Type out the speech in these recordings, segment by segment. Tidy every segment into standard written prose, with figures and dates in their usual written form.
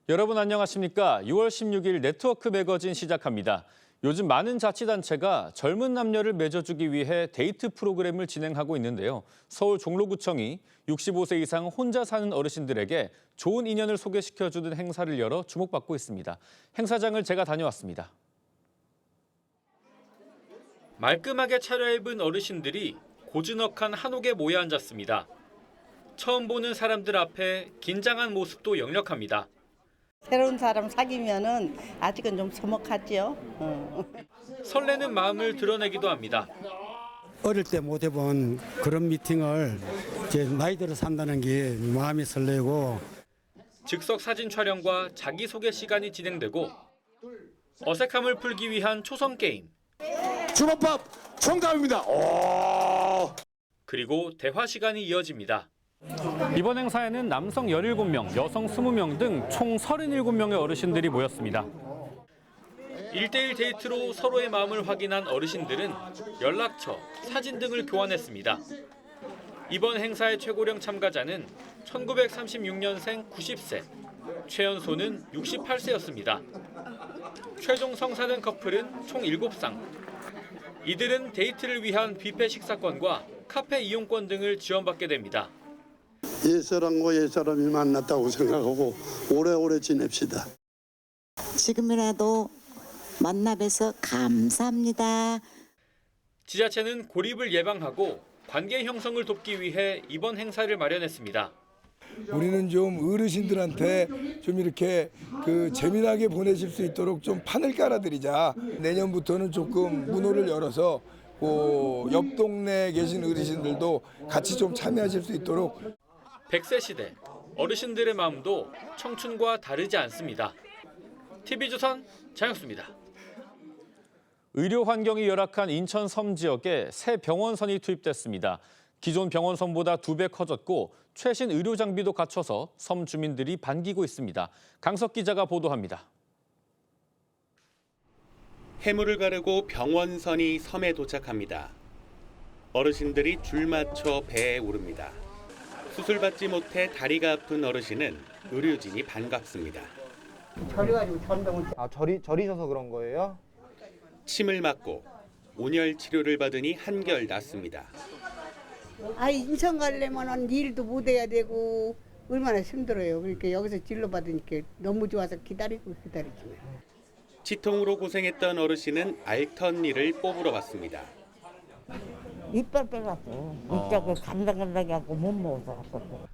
여러분 안녕하십니까? 6월 16일 네트워크 매거진 시작합니다. 요즘 많은 자치단체가 젊은 남녀를 맺어주기 위해 데이트 프로그램을 진행하고 있는데요. 서울 종로구청이 65세 이상 혼자 사는 어르신들에게 좋은 인연을 소개시켜주는 행사를 열어 주목받고 있습니다. 행사장을 제가 다녀왔습니다. 말끔하게 차려입은 어르신들이 고즈넉한 한옥에 모여 앉았습니다. 처음 보는 사람들 앞에 긴장한 모습도 역력합니다. 새로운 사람 사귀면은 아직은 좀 서먹하죠. 설레는 마음을 드러내기도 합니다. 어릴 때 못 해본 그런 미팅을 이제 나이 들어 산다는 게 마음이 설레고. 즉석 사진 촬영과 자기소개 시간이 진행되고 어색함을 풀기 위한 초성 게임. 주먹밥 정답입니다. 그리고 대화 시간이 이어집니다. 이번 행사에는 남성 17명, 여성 20명 등 총 37명의 어르신들이 모였습니다. 1대1 데이트로 서로의 마음을 확인한 어르신들은 연락처, 사진 등을 교환했습니다. 이번 행사의 최고령 참가자는 1936년생 90세, 최연소는 68세였습니다. 최종 성사된 커플은 총 7쌍. 이들은 데이트를 위한 뷔페 식사권과 카페 이용권 등을 지원받게 됩니다. 옛사람과 옛사람이 만났다고 생각하고 오래오래 지냅시다. 지금이라도 만나 뵈서 감사합니다. 지자체는 고립을 예방하고 관계 형성을 돕기 위해 이번 행사를 마련했습니다. 우리는 좀 어르신들한테 좀 이렇게 재미나게 보내실 수 있도록 좀 판을 깔아드리자. 내년부터는 조금 문호를 열어서 옆 동네에 계신 어르신들도 같이 좀 참여하실 수 있도록. 100세 시대, 어르신들의 마음도 청춘과 다르지 않습니다. TV조선 장혁수입니다. 의료 환경이 열악한 인천 섬 지역에 새 병원선이 투입됐습니다. 기존 병원선보다 2배 커졌고 최신 의료 장비도 갖춰서 섬 주민들이 반기고 있습니다. 강석 기자가 보도합니다. 해물을 가르고 병원선이 섬에 도착합니다. 어르신들이 줄 맞춰 배에 오릅니다. 수술받지 못해 다리가 아픈 어르신은 의료진이 반갑습니다. 저려가지고 전병을. 저리셔서 그런 거예요? 침을 맞고 온열 치료를 받으니 한결 낫습니다. 인천 가려면은 일도 못 해야 되고 얼마나 힘들어요. 그러니까 여기서 진료 받으니까 너무 좋아서 기다리지만. 치통으로 고생했던 어르신은 알턴니를 뽑으러 왔습니다. 이빨 빼갖고 이쪽을 간당간당히 하고 못 먹어서.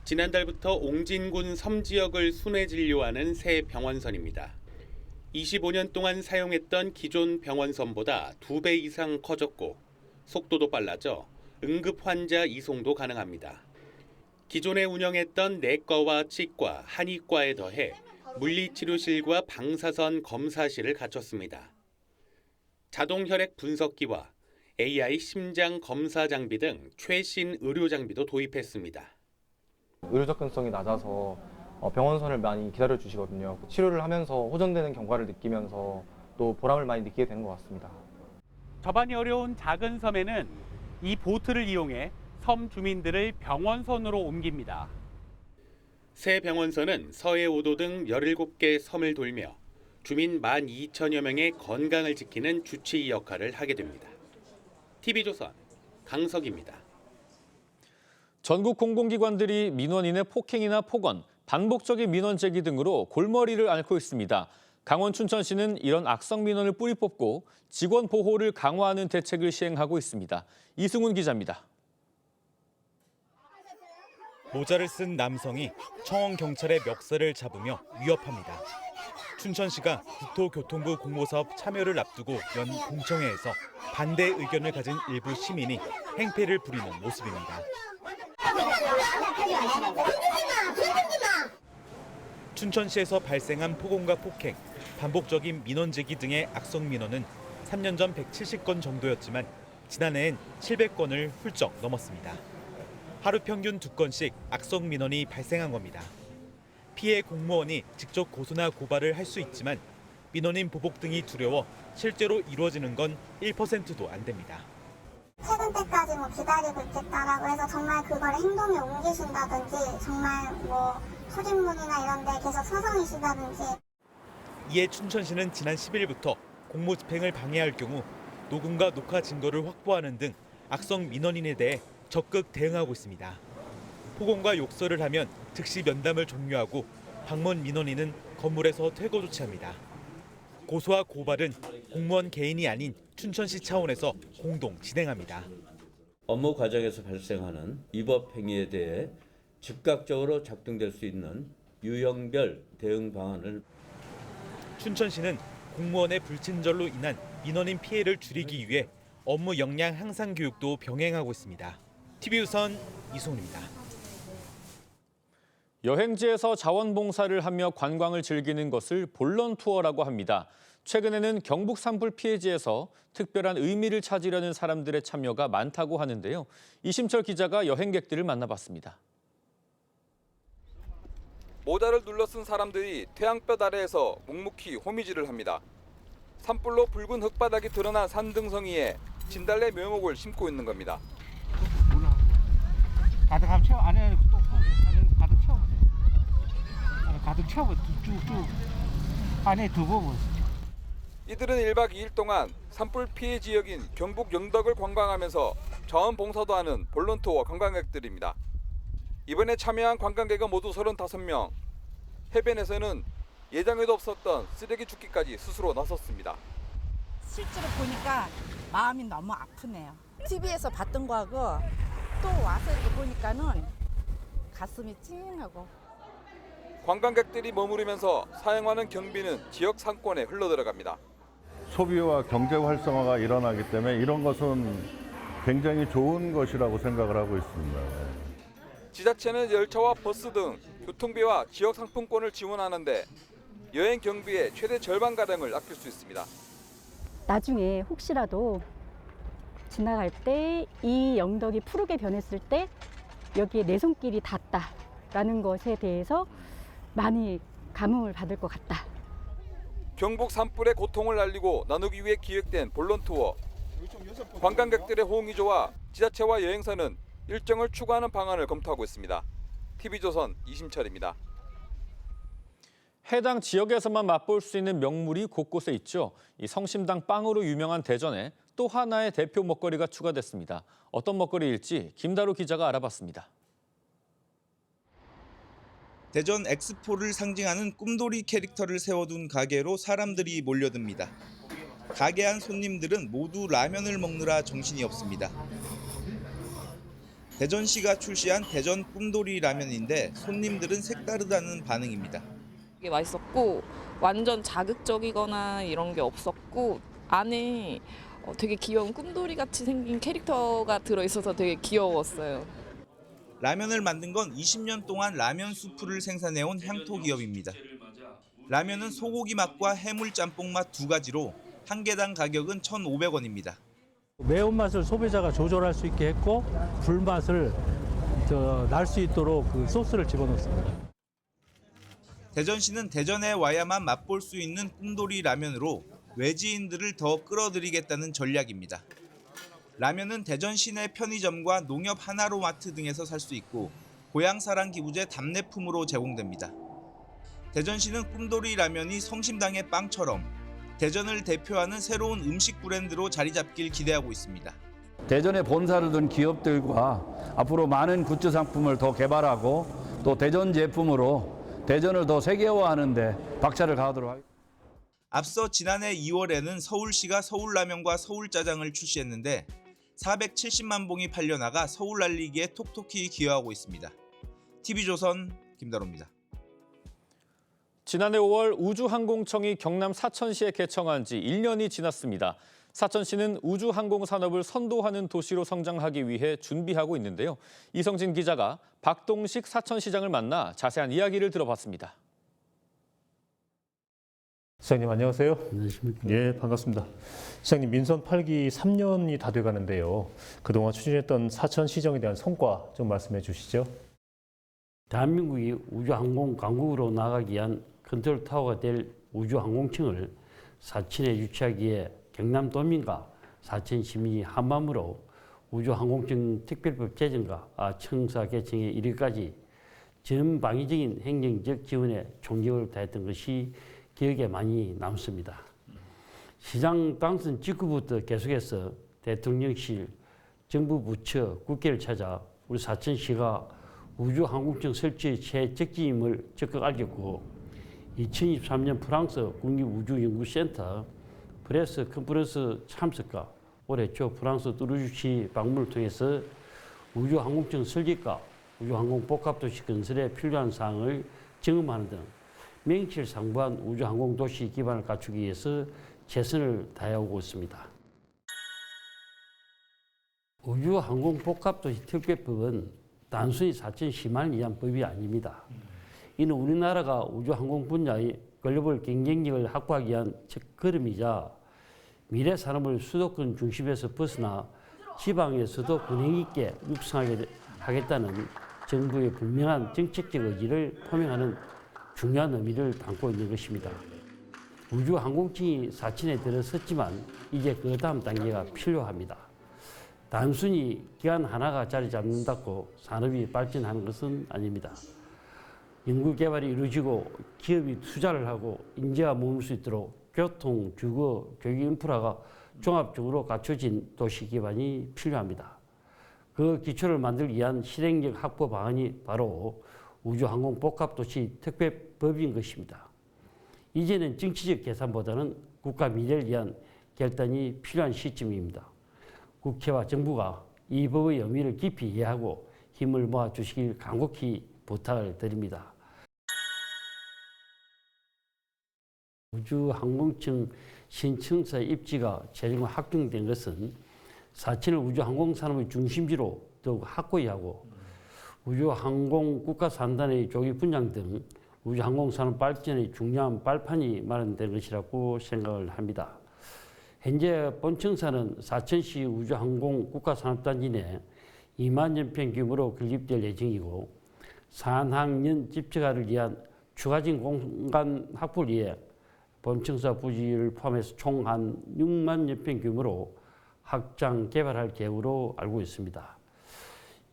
지난달부터 옹진군 섬 지역을 순회 진료하는 새 병원선입니다. 25년 동안 사용했던 기존 병원선보다 2배 이상 커졌고 속도도 빨라져 응급 환자 이송도 가능합니다. 기존에 운영했던 내과와 치과, 한의과에 더해 물리치료실과 방사선 검사실을 갖췄습니다. 자동 혈액 분석기와 AI 심장 검사 장비 등 최신 의료 장비도 도입했습니다. 의료 접근성이 낮아서 병원선을 많이 기다려 주시거든요. 치료를 하면서 호전되는 경과를 느끼면서 또 보람을 많이 느끼게 되는 것 같습니다. 접안이 어려운 작은 섬에는 이 보트를 이용해 섬 주민들을 병원선으로 옮깁니다. 새 병원선은 서해 5도 등 17개 섬을 돌며 주민 12,000여 명의 건강을 지키는 주치의 역할을 하게 됩니다. TV조선 강석입니다. 전국 공공기관들이 민원인의 폭행이나 폭언, 반복적인 민원 제기 등으로 골머리를 앓고 있습니다. 강원 춘천시는 이런 악성 민원을 뿌리 뽑고 직원 보호를 강화하는 대책을 시행하고 있습니다. 이승훈 기자입니다. 모자를 쓴 남성이 청원 경찰의 멱살을 잡으며 위협합니다. 춘천시가 국토교통부 공모사업 참여를 앞두고 연 공청회에서 반대 의견을 가진 일부 시민이 행패를 부리는 모습입니다. 춘천시에서 발생한 폭언과 폭행, 반복적인 민원 제기 등의 악성 민원은 3년 전 170건 정도였지만 지난해엔 700건을 훌쩍 넘었습니다. 하루 평균 2건씩 악성 민원이 발생한 겁니다. 피해 공무원이 직접 고소나 고발을 할 수 있지만 민원인 보복 등이 두려워 실제로 이루어지는 건 1%도 안 됩니다. 퇴근 때까지 기다리고 있겠다라고 해서 정말 그걸 행동에 옮기신다든지 정말 출입문이나 이런 데 계속 서성이시다든지. 이에 춘천시는 지난 10일부터 공모 집행을 방해할 경우 녹음과 녹화 증거를 확보하는 등 악성 민원인에 대해 적극 대응하고 있습니다. 폭언과 욕설을 하면 즉시 면담을 종료하고 방문 민원인은 건물에서 퇴거 조치합니다. 고소와 고발은 공무원 개인이 아닌 춘천시 차원에서 공동 진행합니다. 업무 과정에서 발생하는 위법 행위에 대해 즉각적으로 작동될 수 있는 유형별 대응 방안을 춘천시는 공무원의 불친절로 인한 민원인 피해를 줄이기 위해 업무 역량 향상 교육도 병행하고 있습니다. TV우선 이승훈입니다. 여행지에서 자원봉사를 하며 관광을 즐기는 것을 볼런투어라고 합니다. 최근에는 경북 산불 피해지에서 특별한 의미를 찾으려는 사람들의 참여가 많다고 하는데요. 이심철 기자가 여행객들을 만나봤습니다. 모자를 눌러쓴 사람들이 태양볕 아래에서 묵묵히 호미질을 합니다. 산불로 붉은 흙바닥이 드러난 산등성이에 진달래 묘목을 심고 있는 겁니다. 가득 채워 안에 또 가득 채워보세요. 안에 가득 채워보세요. 쭉쭉 안에 두고. 이들은 1박 2일 동안 산불 피해 지역인 경북 영덕을 관광하면서 자원봉사도 하는 볼런투어 관광객들입니다. 이번에 참여한 관광객은 모두 35명. 해변에서는 예정에도 없었던 쓰레기 줍기까지 스스로 나섰습니다. 실제로 보니까 마음이 너무 아프네요. TV에서 봤던 거하고 또 와서 이렇게 보니까는 가슴이 찡하고. 관광객들이 머무르면서 사용하는 경비는 지역 상권에 흘러들어갑니다. 소비와 경제 활성화가 일어나기 때문에 이런 것은 굉장히 좋은 것이라고 생각을 하고 있습니다. 지자체는 열차와 버스 등 교통비와 지역 상품권을 지원하는데 여행 경비의 최대 절반가량을 아낄 수 있습니다. 나중에 혹시라도 지나갈 때 이 영덕이 푸르게 변했을 때 여기에 내 손길이 닿았다라는 것에 대해서 많이 감흥을 받을 것 같다. 경북 산불의 고통을 알리고 나누기 위해 기획된 볼런투어. 관광객들의 호응이 좋아 지자체와 여행사는 일정을 추가하는 방안을 검토하고 있습니다. TV조선 이심철입니다. 해당 지역에서만 맛볼 수 있는 명물이 곳곳에 있죠. 이 성심당 빵으로 유명한 대전에 또 하나의 대표 먹거리가 추가됐습니다. 어떤 먹거리일지 김다루 기자가 알아봤습니다. 대전 엑스포를 상징하는 꿈돌이 캐릭터를 세워둔 가게로 사람들이 몰려듭니다. 가게 안 손님들은 모두 라면을 먹느라 정신이 없습니다. 대전시가 출시한 대전 꿈돌이 라면인데 손님들은 색다르다는 반응입니다. 되게 맛있었고 완전 자극적이거나 이런 게 없었고 안에 되게 귀여운 꿈돌이 같이 생긴 캐릭터가 들어있어서 되게 귀여웠어요. 라면을 만든 건 20년 동안 라면 수프를 생산해온 향토 기업입니다. 라면은 소고기 맛과 해물 짬뽕 맛 두 가지로 한 개당 가격은 1,500원입니다. 매운맛을 소비자가 조절할 수 있게 했고 불맛을 날 수 있도록 그 소스를 집어넣습니다. 대전시는 대전에 와야만 맛볼 수 있는 꿈돌이 라면으로 외지인들을 더 끌어들이겠다는 전략입니다. 라면은 대전 시내 편의점과 농협 하나로마트 등에서 살 수 있고 고향사랑 기부제 답례품으로 제공됩니다. 대전시는 꿈돌이 라면이 성심당의 빵처럼 대전을 대표하는 새로운 음식 브랜드로 자리 잡길 기대하고 있습니다. 대전에 본사를 둔 기업들과 앞으로 많은 굿즈 상품을 더 개발하고 또 대전 제품으로 대전을 더 세계화하는 데 박차를 가하도록 하겠습니다. 앞서 지난해 2월에는 서울시가 서울라면과 서울짜장을 출시했는데 470만 봉이 팔려나가 서울 알리기에 톡톡히 기여하고 있습니다. TV조선 김다로입니다. 지난해 5월 우주항공청이 경남 사천시에 개청한 지 1년이 지났습니다. 사천시는 우주항공산업을 선도하는 도시로 성장하기 위해 준비하고 있는데요. 이성진 기자가 박동식 사천시장을 만나 자세한 이야기를 들어봤습니다. 시장님 안녕하세요. 안녕하십니까. 예, 반갑습니다. 시장님 민선 8기 3년이 다 돼가는데요. 그동안 추진했던 사천시정에 대한 성과 좀 말씀해 주시죠. 대한민국이 우주항공 강국으로 나가기 위한 컨트롤 타워가 될 우주항공청을 사천에 유치하기에 경남도민과 사천 시민이 한마음으로 우주항공청 특별법 제정과 청사 개청에 이르기까지 전방위적인 행정적 지원에 총력을 다했던 것이 기억에 많이 남습니다. 시장 당선 직후부터 계속해서 대통령실, 정부 부처, 국회를 찾아 우리 사천시가 우주항공청 설치의 최적임을 적극 알렸고 2023년 프랑스 국립우주연구센터 프레스 컨퍼런스 참석과 올해 초 프랑스 뚜르주시 방문을 통해서 우주항공청 설립과 우주항공 복합도시 건설에 필요한 사항을 점검하는 등 명실상부한 우주항공도시 기반을 갖추기 위해서 최선을 다해오고 있습니다. 우주항공복합도시 특별법은 단순히 사천시만을 위한 법이 아닙니다. 이는 우리나라가 우주항공 분야의 글로벌 경쟁력을 확보하기 위한 첫걸음이자 미래 산업을 수도권 중심에서 벗어나 지방에서도 균형 있게 육성하겠다는 정부의 분명한 정책적 의지를 표명하는 중요한 의미를 담고 있는 것입니다. 우주항공청이 사천에 들어섰지만 이제 그 다음 단계가 필요합니다. 단순히 기관 하나가 자리 잡는다고 산업이 발전하는 것은 아닙니다. 연구개발이 이루어지고 기업이 투자를 하고 인재가 머물 수 있도록 교통, 주거, 교육 인프라가 종합적으로 갖춰진 도시 기반이 필요합니다. 그 기초를 만들기 위한 실행력 확보 방안이 바로 우주항공 복합도시 특별법인 것입니다. 이제는 정치적 계산보다는 국가 미래를 위한 결단이 필요한 시점입니다. 국회와 정부가 이 법의 의미를 깊이 이해하고 힘을 모아주시길 간곡히 부탁을 드립니다. 우주항공청 신청서 입지가 최종 확정된 것은 사천을 우주항공산업의 중심지로 더욱 확고히 하고 우주항공 국가산단의 조기 분양 등 우주항공산업 발전의 중요한 발판이 마련된 것이라고 생각을 합니다. 현재 본청사는 사천시 우주항공 국가산업단지 내 2만 연평 규모로 건립될 예정이고 산학년 집체가를 위한 추가적인 공간 확보를 위해 본청사 부지를 포함해서 총 한 6만 연평 규모로 확장 개발할 계획으로 알고 있습니다.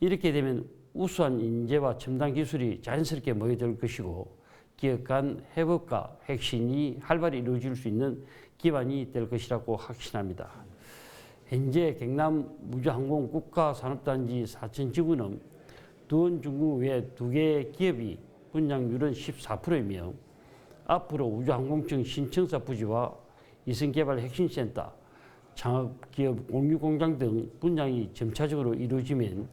이렇게 되면 우수한 인재와 첨단 기술이 자연스럽게 모여들 것이고 기업 간 협업과 혁신이 활발히 이루어질 수 있는 기반이 될 것이라고 확신합니다. 현재 경남 우주항공 국가산업단지 사천지구는 두원중구 외 2개의 기업이 분양률은 14%이며 앞으로 우주항공청 신청사 부지와 이승개발 혁신센터, 창업기업 공유공장 등 분양이 점차적으로 이루어지면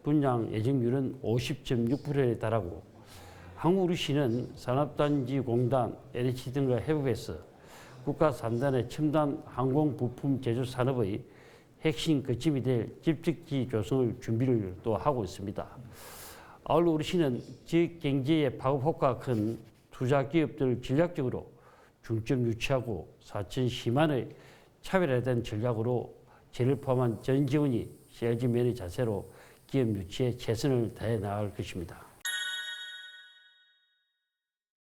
분양 예정률은 50.6%에 달하고 한국우주시는 산업단지공단, LH 등과 협업해서 국가산단의 첨단 항공부품 제조 산업의 핵심 거점이 될 집적지 조성을 준비를 또 하고 있습니다. 아울러 우리시는 지역 경제에 파급 효과가 큰 투자 기업들을 전략적으로 중점 유치하고 사천시만의 차별화된 전략으로 저를 포함한 전 지원이 셀즈맨의 자세로 기업 유치에 최선을 다해 나갈 것입니다.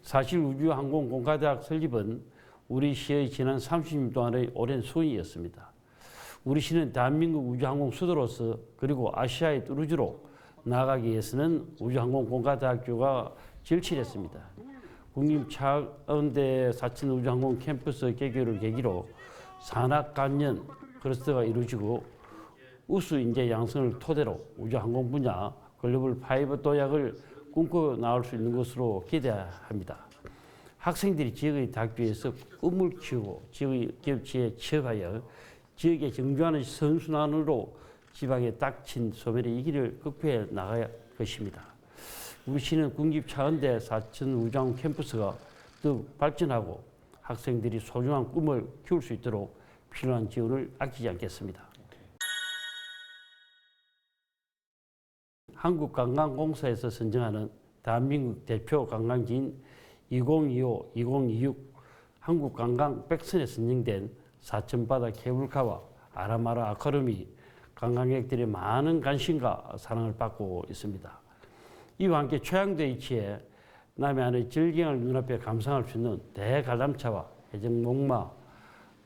사실 우주항공공과대학 설립은 우리 시의 지난 30년 동안의 오랜 소원이었습니다. 우리 시는 대한민국 우주항공 수도로서 그리고 아시아의 뚜루즈로 나아가기 위해서는 우주항공공과대학교가 절실했습니다. 국립차은대 사천 우주항공 캠퍼스 개교를 계기로 산학관련 클러스터가 이루어지고 우수 인재 양성을 토대로 우주항공 분야 글로벌 파이브 도약을 꿈꿔 나올 수 있는 것으로 기대합니다. 학생들이 지역의 대학교에서 꿈을 키우고 지역의 기업체에 취업하여 지역에 정주하는 선순환으로 지방에 닥친 소멸의 위기를 극복해 나갈 것입니다. 우리 시는 국립차은대 사천 우주항공 캠퍼스가 더욱 발전하고 학생들이 소중한 꿈을 키울 수 있도록 필요한 지원을 아끼지 않겠습니다. 한국관광공사에서 선정하는 대한민국 대표 관광지인 2025-2026 한국관광 백선에 선정된 사천바다 케이블카와 아라마라 아카데미 관광객들의 많은 관심과 사랑을 받고 있습니다. 이와 함께 최양도에 위치해 남해안의 절경을 눈앞에 감상할 수 있는 대관람차와 해적 목마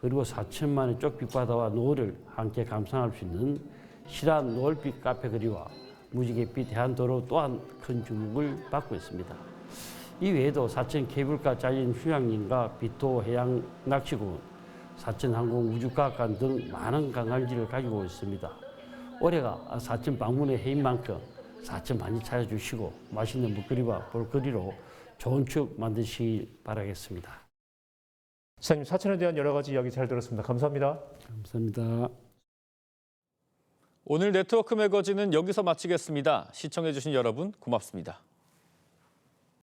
그리고 4천만의 쪽빛바다와 노을을 함께 감상할 수 있는 실한 노을빛 카페 거리와 무지갯빛 해안도로 또한 큰 주목을 받고 있습니다. 이 외에도 사천 케이블카 자연 휴양림과 비토 해양 낚시군, 사천 항공 우주과학관 등 많은 관광지를 가지고 있습니다. 올해가 사천 방문의 해인 만큼 사천 많이 찾아주시고 맛있는 먹거리와 볼거리로 좋은 추억 만드시기 바라겠습니다. 시장님, 사천에 대한 여러 가지 이야기 잘 들었습니다. 감사합니다. 감사합니다. 오늘 네트워크 매거진은 여기서 마치겠습니다. 시청해주신 여러분 고맙습니다.